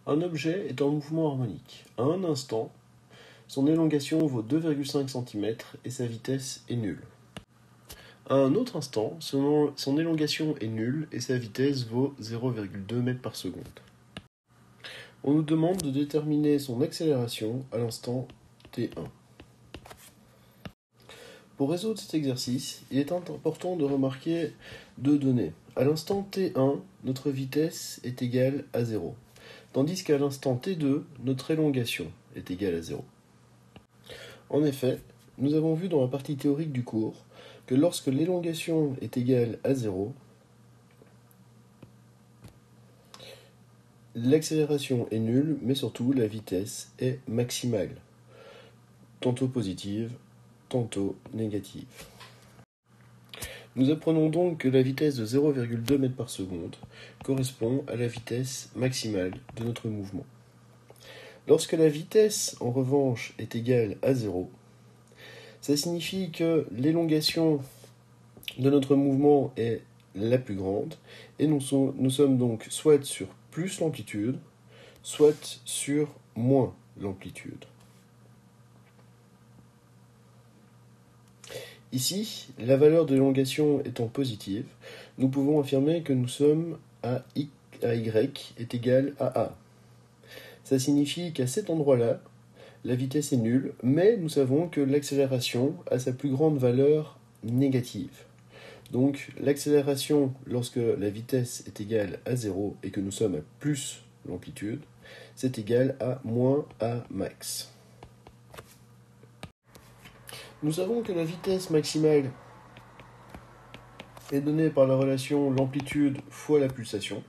Un objet est en mouvement harmonique. À un instant, son élongation vaut 2,5 cm et sa vitesse est nulle. À un autre instant, son élongation est nulle et sa vitesse vaut 0,2 m par seconde. On nous demande de déterminer son accélération à l'instant t1. Pour résoudre cet exercice, il est important de remarquer deux données. À l'instant t1, notre vitesse est égale à 0, tandis qu'à l'instant t2, notre élongation est égale à 0. En effet, nous avons vu dans la partie théorique du cours que lorsque l'élongation est égale à 0, l'accélération est nulle, mais surtout la vitesse est maximale, tantôt positive, tantôt négative. Nous apprenons donc que la vitesse de 0,2 m par seconde correspond à la vitesse maximale de notre mouvement. Lorsque la vitesse, en revanche, est égale à 0, ça signifie que l'élongation de notre mouvement est la plus grande, et nous sommes donc soit sur plus l'amplitude, soit sur moins l'amplitude. Ici, la valeur de l'élongation étant positive, nous pouvons affirmer que nous sommes à y est égal à a. Ça signifie qu'à cet endroit-là, la vitesse est nulle, mais nous savons que l'accélération a sa plus grande valeur négative. Donc l'accélération, lorsque la vitesse est égale à 0 et que nous sommes à plus l'amplitude, c'est égal à moins a max. Nous savons que la vitesse maximale est donnée par la relation l'amplitude fois la pulsation.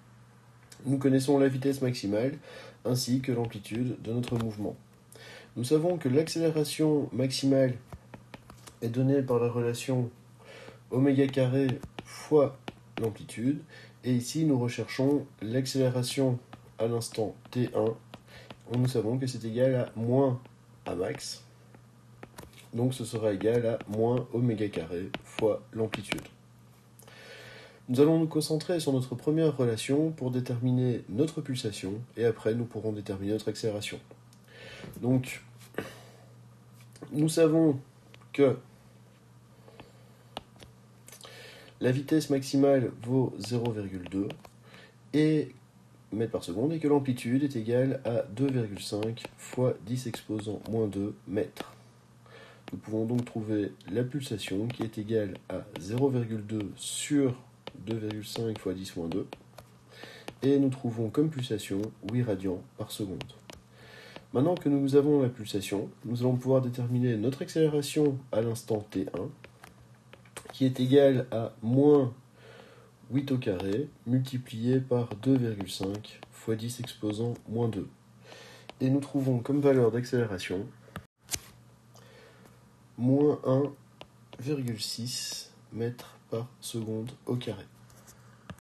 Nous connaissons la vitesse maximale ainsi que l'amplitude de notre mouvement. Nous savons que l'accélération maximale est donnée par la relation oméga carré fois l'amplitude. Et ici, nous recherchons l'accélération à l'instant t1. Nous savons que c'est égal à moins a max. Donc ce sera égal à moins oméga carré fois l'amplitude. Nous allons nous concentrer sur notre première relation pour déterminer notre pulsation et après nous pourrons déterminer notre accélération. Donc nous savons que la vitesse maximale vaut 0,2 mètres par seconde et que l'amplitude est égale à 2,5 fois 10 exposant moins 2 mètres. Nous pouvons donc trouver la pulsation qui est égale à 0,2 sur 2,5 fois 10 moins 2. Et nous trouvons comme pulsation 8 radians par seconde. Maintenant que nous avons la pulsation, nous allons pouvoir déterminer notre accélération à l'instant t1, qui est égale à moins 8 au carré, multiplié par 2,5 fois 10 exposant moins 2. Et nous trouvons comme valeur d'accélération moins 1,6 mètres par seconde au carré.